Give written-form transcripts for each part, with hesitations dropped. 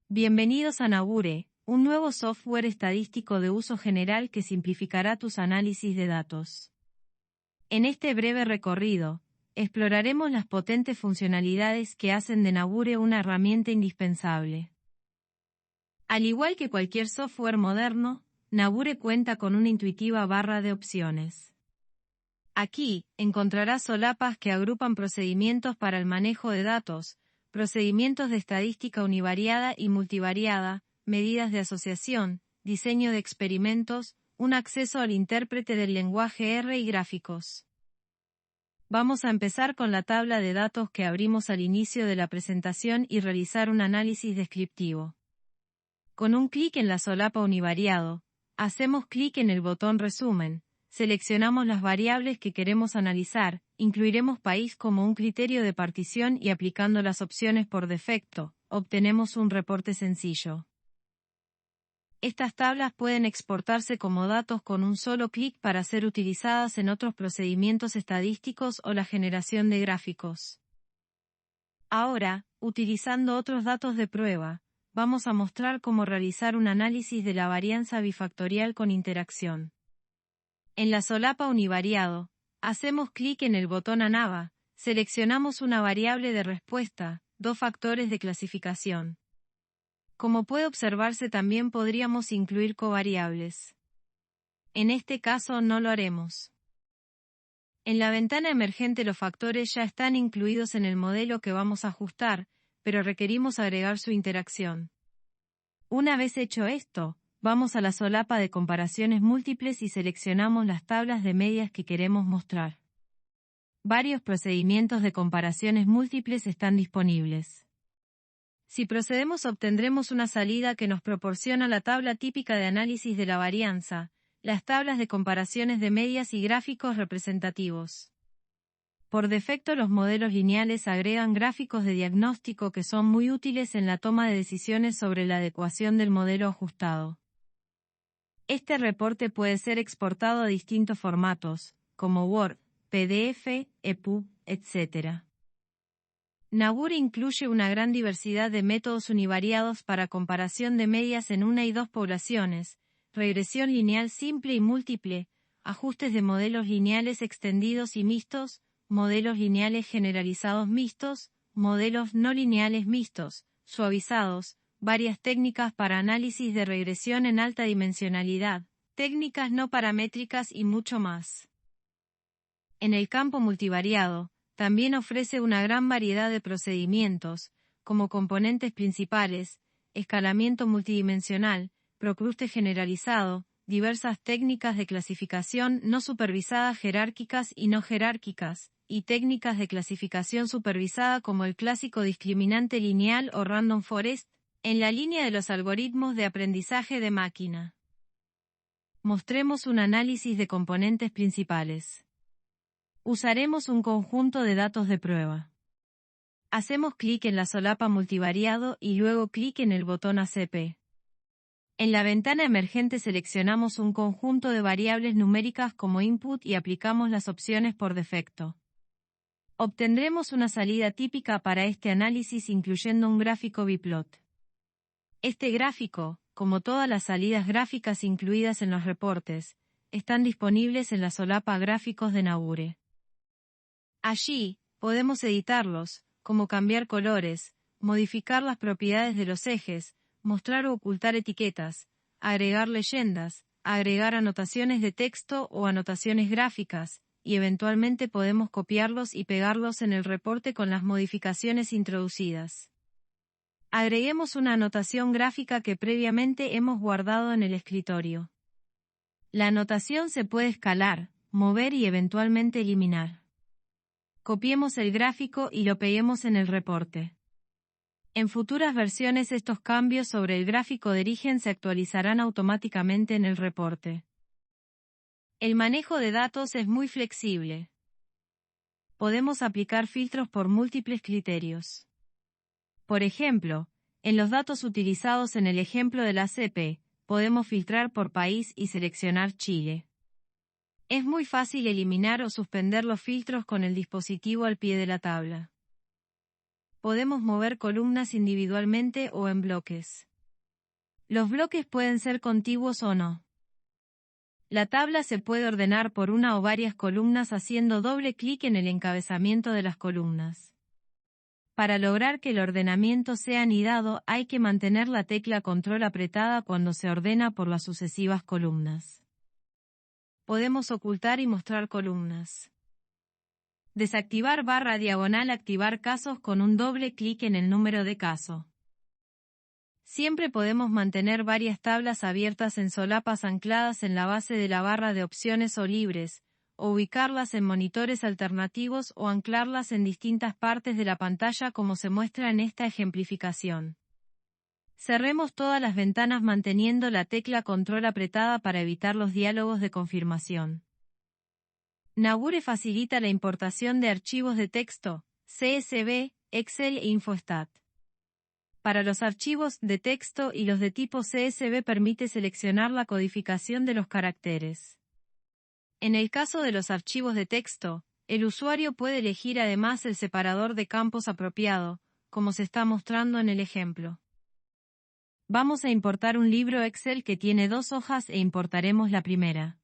Bienvenidos a Nabure, un nuevo software estadístico de uso general que simplificará tus análisis de datos. En este breve recorrido, exploraremos las potentes funcionalidades que hacen de Nabure una herramienta indispensable. Al igual que cualquier software moderno, Nabure cuenta con una intuitiva barra de opciones. Aquí, encontrarás solapas que agrupan procedimientos para el manejo de datos, procedimientos de estadística univariada y multivariada, medidas de asociación, diseño de experimentos, un acceso al intérprete del lenguaje R y gráficos. Vamos a empezar con la tabla de datos que abrimos al inicio de la presentación y realizar un análisis descriptivo. Con un clic en la solapa univariado, hacemos clic en el botón Resumen, seleccionamos las variables que queremos analizar, incluiremos país como un criterio de partición y aplicando las opciones por defecto, obtenemos un reporte sencillo. Estas tablas pueden exportarse como datos con un solo clic para ser utilizadas en otros procedimientos estadísticos o la generación de gráficos. Ahora, utilizando otros datos de prueba, vamos a mostrar cómo realizar un análisis de la varianza bifactorial con interacción. En la solapa univariado, hacemos clic en el botón ANAVA, seleccionamos una variable de respuesta, dos factores de clasificación. Como puede observarse, también podríamos incluir covariables. En este caso no lo haremos. En la ventana emergente los factores ya están incluidos en el modelo que vamos a ajustar, pero requerimos agregar su interacción. Una vez hecho esto, vamos a la solapa de comparaciones múltiples y seleccionamos las tablas de medias que queremos mostrar. Varios procedimientos de comparaciones múltiples están disponibles. Si procedemos, obtendremos una salida que nos proporciona la tabla típica de análisis de la varianza, las tablas de comparaciones de medias y gráficos representativos. Por defecto, los modelos lineales agregan gráficos de diagnóstico que son muy útiles en la toma de decisiones sobre la adecuación del modelo ajustado. Este reporte puede ser exportado a distintos formatos, como Word, PDF, EPUB, etc. Nabure incluye una gran diversidad de métodos univariados para comparación de medias en una y dos poblaciones, regresión lineal simple y múltiple, ajustes de modelos lineales extendidos y mixtos, modelos lineales generalizados mixtos, modelos no lineales mixtos, suavizados, varias técnicas para análisis de regresión en alta dimensionalidad, técnicas no paramétricas y mucho más. En el campo multivariado, también ofrece una gran variedad de procedimientos, como componentes principales, escalamiento multidimensional, procruste generalizado, diversas técnicas de clasificación no supervisada jerárquicas y no jerárquicas, y técnicas de clasificación supervisada como el clásico discriminante lineal o random forest, en la línea de los algoritmos de aprendizaje de máquina. Mostremos un análisis de componentes principales. Usaremos un conjunto de datos de prueba. Hacemos clic en la solapa multivariado y luego clic en el botón ACP. En la ventana emergente seleccionamos un conjunto de variables numéricas como input y aplicamos las opciones por defecto. Obtendremos una salida típica para este análisis incluyendo un gráfico biplot. Este gráfico, como todas las salidas gráficas incluidas en los reportes, están disponibles en la solapa Gráficos de Nabure. Allí, podemos editarlos, como cambiar colores, modificar las propiedades de los ejes, mostrar o ocultar etiquetas, agregar leyendas, agregar anotaciones de texto o anotaciones gráficas, y eventualmente podemos copiarlos y pegarlos en el reporte con las modificaciones introducidas. Agreguemos una anotación gráfica que previamente hemos guardado en el escritorio. La anotación se puede escalar, mover y eventualmente eliminar. Copiemos el gráfico y lo peguemos en el reporte. En futuras versiones estos cambios sobre el gráfico de origen se actualizarán automáticamente en el reporte. El manejo de datos es muy flexible. Podemos aplicar filtros por múltiples criterios. Por ejemplo, en los datos utilizados en el ejemplo de la CP, podemos filtrar por país y seleccionar Chile. Es muy fácil eliminar o suspender los filtros con el dispositivo al pie de la tabla. podemos mover columnas individualmente o en bloques. Los bloques pueden ser contiguos o no. La tabla se puede ordenar por una o varias columnas haciendo doble clic en el encabezamiento de las columnas. Para lograr que el ordenamiento sea anidado, hay que mantener la tecla control apretada cuando se ordena por las sucesivas columnas. Podemos ocultar y mostrar columnas. Desactivar barra diagonal. Activar casos con un doble clic en el número de caso. Siempre podemos mantener varias tablas abiertas en solapas ancladas en la base de la barra de opciones o libres, o ubicarlas en monitores alternativos o anclarlas en distintas partes de la pantalla como se muestra en esta ejemplificación. Cerremos todas las ventanas manteniendo la tecla control apretada para evitar los diálogos de confirmación. Nabure facilita la importación de archivos de texto, CSV, Excel e Infostat. Para los archivos de texto y los de tipo CSV permite seleccionar la codificación de los caracteres. En el caso de los archivos de texto, el usuario puede elegir además el separador de campos apropiado, como se está mostrando en el ejemplo. Vamos a importar un libro Excel que tiene 2 hojas e importaremos la primera.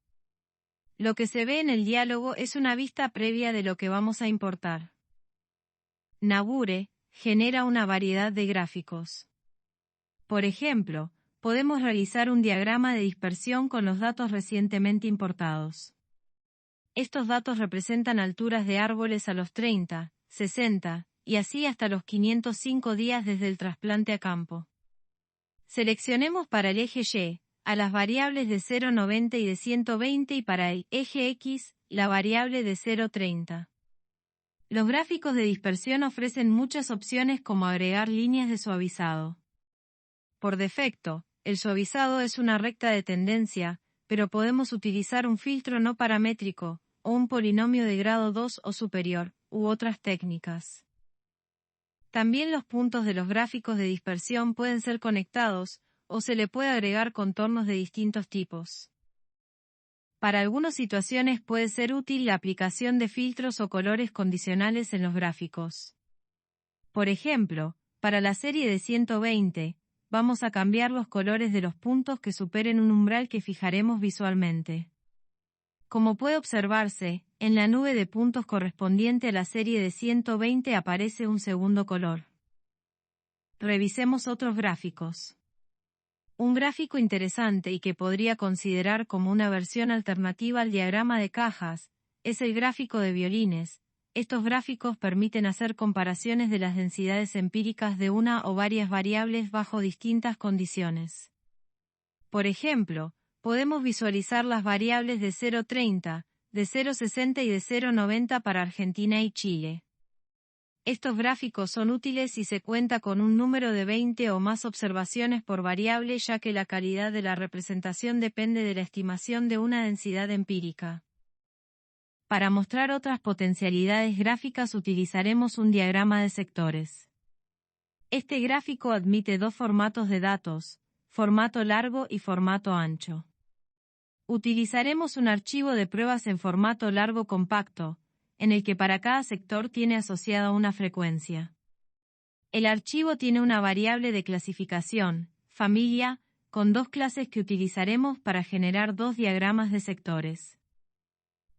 Lo que se ve en el diálogo es una vista previa de lo que vamos a importar. Nabure genera una variedad de gráficos. Por ejemplo, podemos realizar un diagrama de dispersión con los datos recientemente importados. Estos datos representan alturas de árboles a los 30, 60, y así hasta los 505 días desde el trasplante a campo. Seleccionemos para el eje Y, a las variables de 0,90 y de 120 y para el eje X, la variable de 0,30. Los gráficos de dispersión ofrecen muchas opciones como agregar líneas de suavizado. Por defecto, el suavizado es una recta de tendencia, pero podemos utilizar un filtro no paramétrico, o un polinomio de grado 2 o superior, u otras técnicas. También los puntos de los gráficos de dispersión pueden ser conectados, o se le puede agregar contornos de distintos tipos. Para algunas situaciones puede ser útil la aplicación de filtros o colores condicionales en los gráficos. Por ejemplo, para la serie de 120, vamos a cambiar los colores de los puntos que superen un umbral que fijaremos visualmente. Como puede observarse, en la nube de puntos correspondiente a la serie de 120 aparece un segundo color. Revisemos otros gráficos. Un gráfico interesante y que podría considerar como una versión alternativa al diagrama de cajas, es el gráfico de violines. Estos gráficos permiten hacer comparaciones de las densidades empíricas de una o varias variables bajo distintas condiciones. Por ejemplo, podemos visualizar las variables de 0,30, de 0,60 y de 0,90 para Argentina y Chile. Estos gráficos son útiles si se cuenta con un número de 20 o más observaciones por variable, ya que la calidad de la representación depende de la estimación de una densidad empírica. Para mostrar otras potencialidades gráficas utilizaremos un diagrama de sectores. Este gráfico admite 2 formatos de datos, formato largo y formato ancho. Utilizaremos un archivo de pruebas en formato largo compacto, en el que para cada sector tiene asociada una frecuencia. El archivo tiene una variable de clasificación, familia, con 2 clases que utilizaremos para generar 2 diagramas de sectores.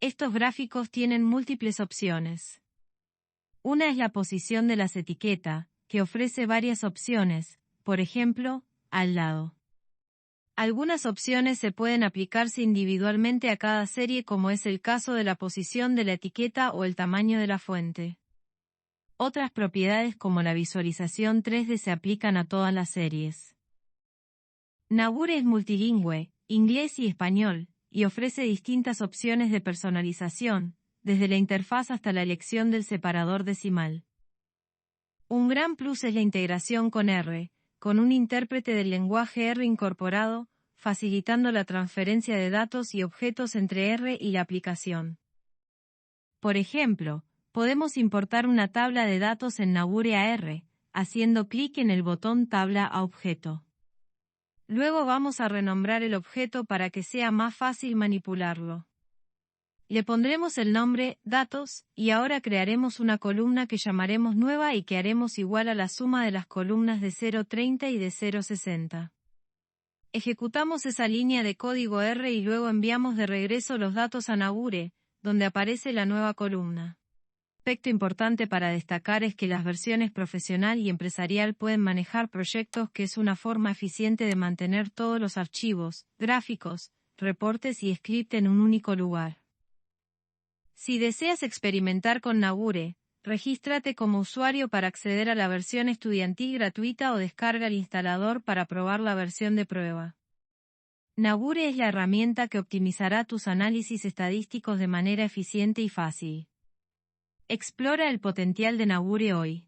Estos gráficos tienen múltiples opciones. Una es la posición de las etiquetas, que ofrece varias opciones, por ejemplo, al lado. Algunas opciones se pueden aplicarse individualmente a cada serie, como es el caso de la posición de la etiqueta o el tamaño de la fuente. Otras propiedades como la visualización 3D se aplican a todas las series. Nabure es multilingüe, inglés y español, y ofrece distintas opciones de personalización, desde la interfaz hasta la elección del separador decimal. Un gran plus es la integración con R, con un intérprete del lenguaje R incorporado, facilitando la transferencia de datos y objetos entre R y la aplicación. Por ejemplo, podemos importar una tabla de datos en Nabure a R, haciendo clic en el botón Tabla a objeto. Luego vamos a renombrar el objeto para que sea más fácil manipularlo. Le pondremos el nombre Datos, y ahora crearemos una columna que llamaremos Nueva y que haremos igual a la suma de las columnas de 0.30 y de 0.60. Ejecutamos esa línea de código R y luego enviamos de regreso los datos a Naure, donde aparece la nueva columna. Un aspecto importante para destacar es que las versiones profesional y empresarial pueden manejar proyectos, que es una forma eficiente de mantener todos los archivos, gráficos, reportes y script en un único lugar. Si deseas experimentar con Naure, regístrate como usuario para acceder a la versión estudiantil gratuita o descarga el instalador para probar la versión de prueba. Naure es la herramienta que optimizará tus análisis estadísticos de manera eficiente y fácil. Explora el potencial de Naure hoy.